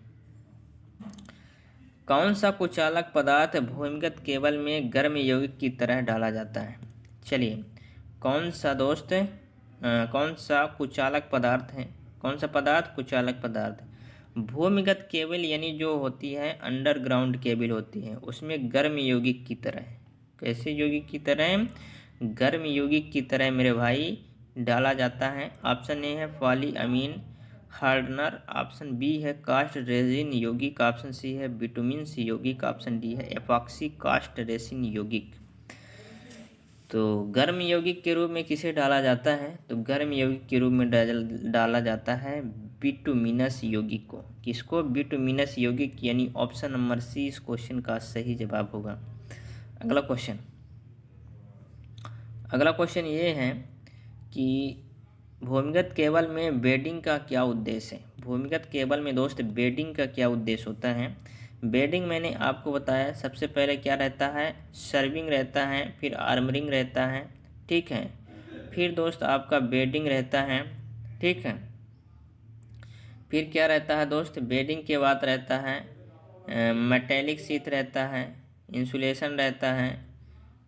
कौन सा कुचालक पदार्थ भूमिगत केबल में गर्म यौगिक की तरह डाला जाता है? चलिए कौन सा कौन सा कुचालक पदार्थ है? कौन सा पदार्थ कुचालक पदार्थ? भूमिगत केबल यानी जो होती है अंडरग्राउंड केबल होती है, उसमें गर्म यौगिक की तरह, कैसे यौगिक की तरह, गर्म यौगिक की तरह मेरे भाई डाला जाता है। ऑप्शन ए है पॉली अमीन हार्डनर, ऑप्शन बी है कास्ट रेजिन यौगिक, ऑप्शन सी है बिटुमिन सी यौगिक, ऑप्शन डी है एपॉक्सी कास्ट रेसिन यौगिक। तो गर्म यौगिक के रूप में किसे डाला जाता है, तो गर्म यौगिक के रूप में डाला जाता है बिटुमिनस यौगिक को। किसको, बिटुमिनस यौगिक, यानी ऑप्शन नंबर सी इस क्वेश्चन का सही जवाब होगा। अगला क्वेश्चन, अगला क्वेश्चन ये है कि भूमिगत केबल में बेडिंग का क्या उद्देश्य है। भूमिगत केबल में दोस्त बेडिंग का क्या उद्देश्य होता है। बेडिंग मैंने आपको बताया, सबसे पहले क्या रहता है, सर्विंग रहता है, फिर आर्मरिंग रहता है, ठीक है, फिर दोस्त आपका बेडिंग रहता है, ठीक है, फिर क्या रहता है दोस्त, बेडिंग के बाद रहता है मेटेलिक शीट रहता है, इंसुलेशन रहता है,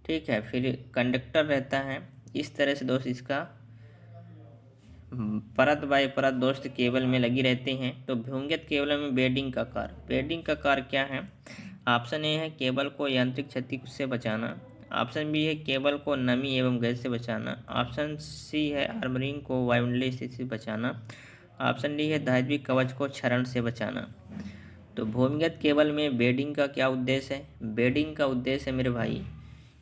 ठीक है, फिर कंडक्टर रहता है। इस तरह से दोस्त इसका परत बाय परत दोस्त केबल में लगी रहती हैं। तो भूमिगत केबल में बेडिंग का कार्य, बेडिंग का कार्य क्या है, ऑप्शन ए है केबल को यांत्रिक क्षति से बचाना, ऑप्शन बी है केबल को नमी एवं गैस से बचाना, ऑप्शन सी है आर्मरिंग को वायुमंडलीय स्थिति से बचाना, ऑप्शन डी है धात्विक कवच को क्षरण से बचाना। तो भूमिगत केबल में बेडिंग का क्या उद्देश्य है, बेडिंग का उद्देश्य है मेरे भाई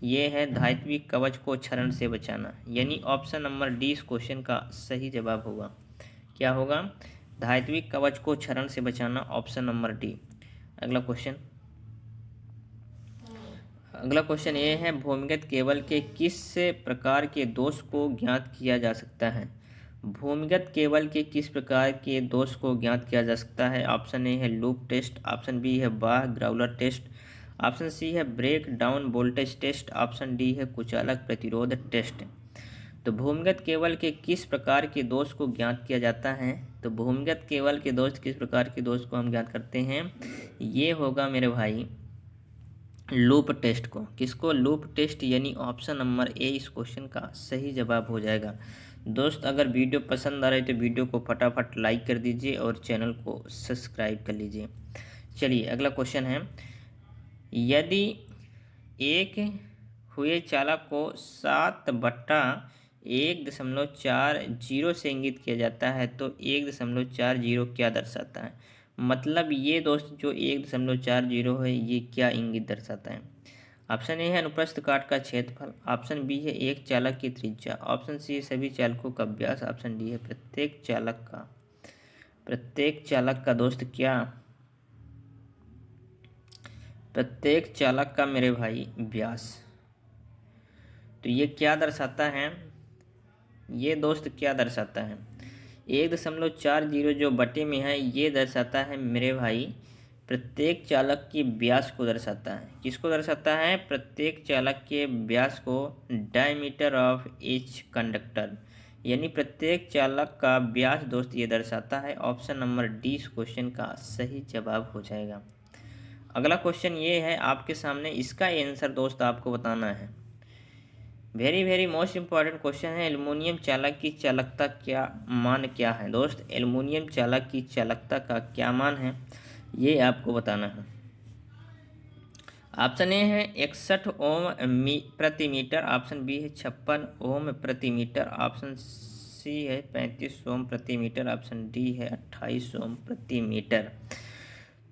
ये है धात्विक कवच को क्षरण से बचाना, यानी ऑप्शन नंबर डी इस क्वेश्चन का सही जवाब होगा। क्या होगा, धात्विक कवच को क्षरण से बचाना, ऑप्शन नंबर डी। अगला क्वेश्चन, अगला क्वेश्चन ये है भूमिगत केबल के किस प्रकार के दोष को ज्ञात किया जा सकता है। भूमिगत केबल के किस प्रकार के दोष को ज्ञात किया जा सकता है। ऑप्शन ए है लूप टेस्ट, ऑप्शन बी है बाह ग्राउलर टेस्ट, ऑप्शन सी है break down voltage test, option D है कुचालक प्रतिरोध टेस्ट। तो भूमिगत केबल के किस प्रकार के दोष को ज्ञात किया जाता है, तो भूमिगत केबल के दोष किस प्रकार के दोष को हम ज्ञात करते हैं, ये होगा मेरे भाई लूप टेस्ट को। किसको, लूप टेस्ट, यानी ऑप्शन नंबर ए इस क्वेश्चन का सही जवाब हो जाएगा। दोस्त अगर वीडियो पसंद आ रही तो वीडियो को फटाफट लाइक कर दीजिए और चैनल को सब्सक्राइब कर लीजिए। चलिए अगला क्वेश्चन है, यदि एक हुए चालक को 7/1.40 से इंगित किया जाता है तो 1.40 क्या दर्शाता है। मतलब ये दोस्त जो 1.40 है ये क्या इंगित दर्शाता है। ऑप्शन ए है अनुप्रस्थ काट का क्षेत्रफल, ऑप्शन बी है एक चालक की त्रिज्या, ऑप्शन सी है सभी चालकों का व्यास, ऑप्शन डी है प्रत्येक चालक का दोस्त क्या, प्रत्येक चालक का मेरे भाई व्यास। तो ये क्या दर्शाता है, ये दोस्त क्या दर्शाता है, 1.40 जो बटे में है ये दर्शाता है मेरे भाई प्रत्येक चालक के व्यास को दर्शाता है। किसको दर्शाता है, प्रत्येक चालक के व्यास को, डायमीटर ऑफ ईच कंडक्टर, यानी प्रत्येक चालक का व्यास दोस्त ये दर्शाता है। ऑप्शन नंबर डी इस क्वेश्चन का सही जवाब हो जाएगा। अगला क्वेश्चन ये है आपके सामने, इसका आंसर दोस्त आपको बताना है। वेरी मोस्ट इम्पॉर्टेंट क्वेश्चन है, एल्युमिनियम चालक की चालकता क्या मान क्या है। दोस्त एल्युमिनियम चालक की चालकता का क्या मान है ये आपको बताना है। ऑप्शन ए है 61 ओम प्रति मीटर, ऑप्शन बी है 56 ओम प्रति मीटर, ऑप्शन सी है 35 ओम प्रति मीटर, ऑप्शन डी है 28 ओम प्रति मीटर।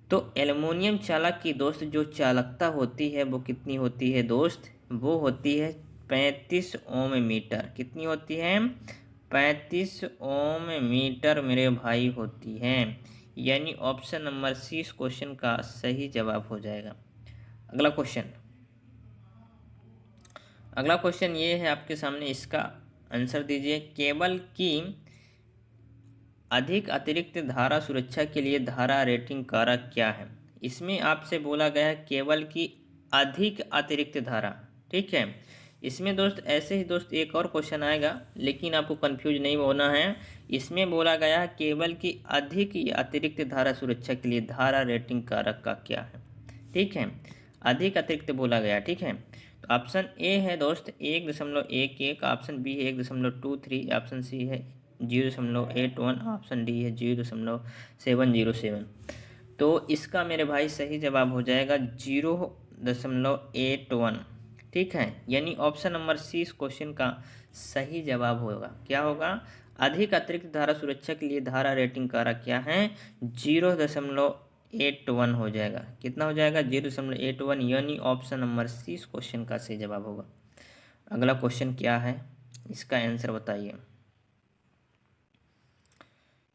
तो एल्युमिनियम चालक की दोस्त जो चालकता होती है वो कितनी होती है दोस्त, वो होती है 35 ओम मीटर। कितनी होती है, 35 ओम मीटर मेरे भाई होती है, यानी ऑप्शन नंबर सी इस क्वेश्चन का सही जवाब हो जाएगा। अगला क्वेश्चन, अगला क्वेश्चन ये है आपके सामने, इसका आंसर दीजिए। केबल की अधिक अतिरिक्त धारा सुरक्षा के लिए धारा रेटिंग कारक क्या है। इसमें आपसे बोला गया है केबल की अधिक अतिरिक्त धारा, ठीक है। इसमें दोस्त ऐसे ही दोस्त एक और क्वेश्चन आएगा, लेकिन आपको कंफ्यूज नहीं होना है। इसमें बोला गया है केबल की अधिक या अतिरिक्त धारा सुरक्षा के लिए धारा रेटिंग कारक का क्या है, ठीक है। अधिक अतिरिक्त बोला गया, ठीक है। तो ऑप्शन ए है दोस्त 1.11, ऑप्शन बी है 1.23, ऑप्शन सी है 0.81, ऑप्शन डी है 0.707। तो इसका मेरे भाई सही जवाब हो जाएगा 0.81। ठीक है, यानी ऑप्शन नंबर सी इस क्वेश्चन का सही जवाब होगा। क्या होगा? अधिक अतिरिक्त धारा सुरक्षा के लिए धारा रेटिंग कारक क्या है? 0.81 हो जाएगा। कितना हो जाएगा? 0.81, यानी ऑप्शन नंबर सी इस क्वेश्चन का सही जवाब होगा। अगला क्वेश्चन क्या है, इसका आंसर बताइए।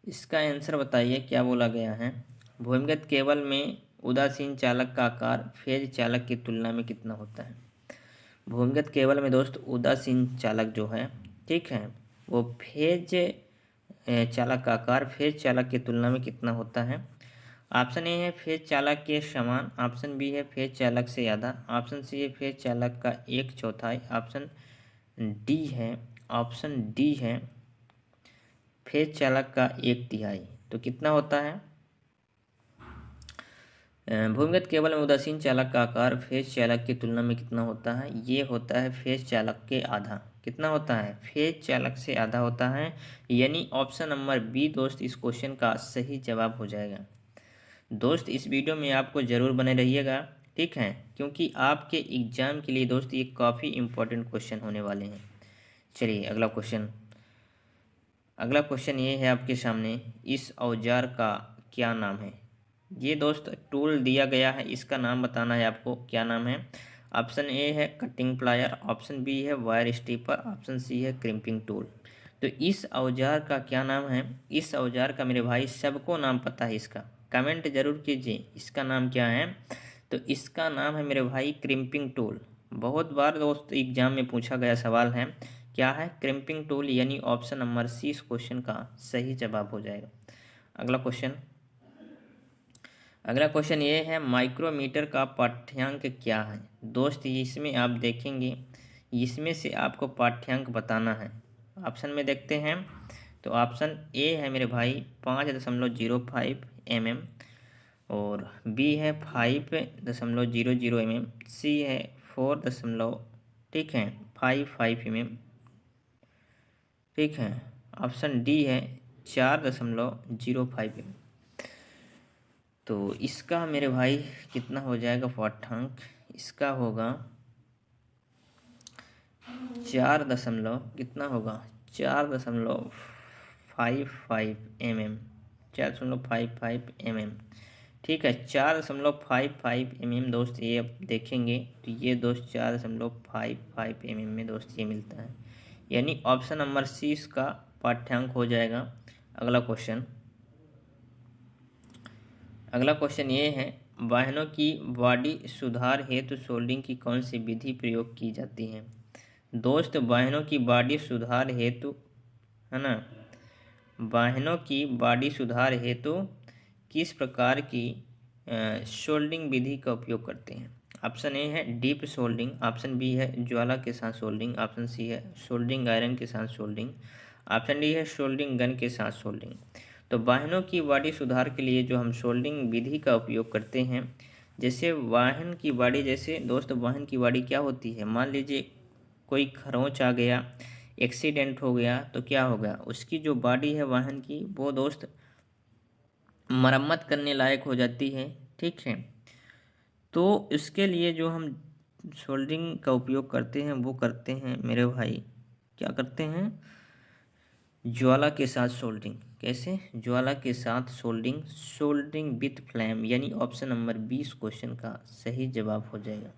इसका आंसर बताइए, क्या बोला गया है? भूमिगत केबल में उदासीन चालक का आकार फेज चालक की तुलना में कितना होता है? भूमिगत केबल में दोस्त उदासीन चालक जो है, ठीक है, वो फेज चालक का आकार फेज चालक की तुलना में कितना होता है? ऑप्शन ए है फेज चालक के समान, ऑप्शन बी है फेज चालक से आधा, ऑप्शन सी है फेज चालक का 1/4, ऑप्शन डी है फेज चालक का 1/3। तो कितना होता है? भूमिगत केबल में उदासीन चालक का आकार फेज चालक की तुलना में कितना होता है? ये होता है फेज चालक के आधा। कितना होता है? फेज चालक से आधा होता है, यानी ऑप्शन नंबर बी दोस्त इस क्वेश्चन का सही जवाब हो जाएगा। दोस्त इस वीडियो में आपको ज़रूर बने रहिएगा, ठीक है, क्योंकि आपके एग्जाम के लिए दोस्त ये काफ़ी इम्पोर्टेंट क्वेश्चन होने वाले हैं। चलिए अगला क्वेश्चन ये है आपके सामने, इस औजार का क्या नाम है? ये दोस्त टूल दिया गया है, इसका नाम बताना है आपको, क्या नाम है? ऑप्शन ए है कटिंग प्लायर, ऑप्शन बी है वायर स्टीपर, ऑप्शन सी है क्रिम्पिंग टूल। तो इस औजार का क्या नाम है? इस औजार का मेरे भाई सबको नाम पता है, इसका कमेंट जरूर कीजिए, इसका नाम क्या है? तो इसका नाम है मेरे भाई क्रिम्पिंग टूल। बहुत बार दोस्त एग्जाम में पूछा गया सवाल है, क्या है? क्रिम्पिंग टूल, यानी ऑप्शन नंबर सी इस क्वेश्चन का सही जवाब हो जाएगा। अगला क्वेश्चन ये है, माइक्रोमीटर का पाठ्यांक क्या है? दोस्त इसमें आप देखेंगे, इसमें से आपको पाठ्यांक बताना है। ऑप्शन में देखते हैं, तो ऑप्शन ए है मेरे भाई 5.05 mm, और बी है 5.00 mm, सी है 4, ठीक है 55 mm, ठीक है, ऑप्शन डी है 4.05 mm। तो इसका मेरे भाई कितना हो जाएगा पाठ्यांक? इसका होगा 4 होगा 4.55 mm, 4.55 mm, ठीक है 4.55 mm दोस्त। ये अब देखेंगे तो ये दोस्त 4.55 mm में दोस्त ये मिलता है, यानी ऑप्शन नंबर सी इसका पाठ्यांक हो जाएगा। अगला क्वेश्चन ये है, वाहनों की बॉडी सुधार हेतु सोल्डिंग की कौन सी विधि प्रयोग की जाती है? दोस्त वाहनों की बॉडी सुधार हेतु, है ना, वाहनों की बॉडी सुधार हेतु किस प्रकार की सोल्डिंग विधि का उपयोग करते हैं? ऑप्शन ए है डीप सोल्डिंग, ऑप्शन बी है ज्वाला के साथ सोल्डिंग, ऑप्शन सी है सोल्डिंग आयरन के साथ सोल्डिंग, ऑप्शन डी है सोल्डिंग गन के साथ सोल्डिंग। तो वाहनों की बॉडी सुधार के लिए जो हम सोल्डिंग विधि का उपयोग करते हैं, जैसे वाहन की बॉडी, जैसे दोस्त वाहन की बॉडी क्या होती है, मान लीजिए कोई खरोंच आ गया, एक्सीडेंट हो गया, तो क्या होगा, उसकी जो बॉडी है वाहन की, वो दोस्त मरम्मत करने लायक हो जाती है, ठीक है। तो इसके लिए जो हम सोल्डरिंग का उपयोग करते हैं वो करते हैं मेरे भाई, क्या करते हैं, ज्वाला के साथ सोल्डरिंग। कैसे? ज्वाला के साथ सोल्डरिंग विथ फ्लेम, यानी ऑप्शन नंबर 20 क्वेश्चन का सही जवाब हो जाएगा।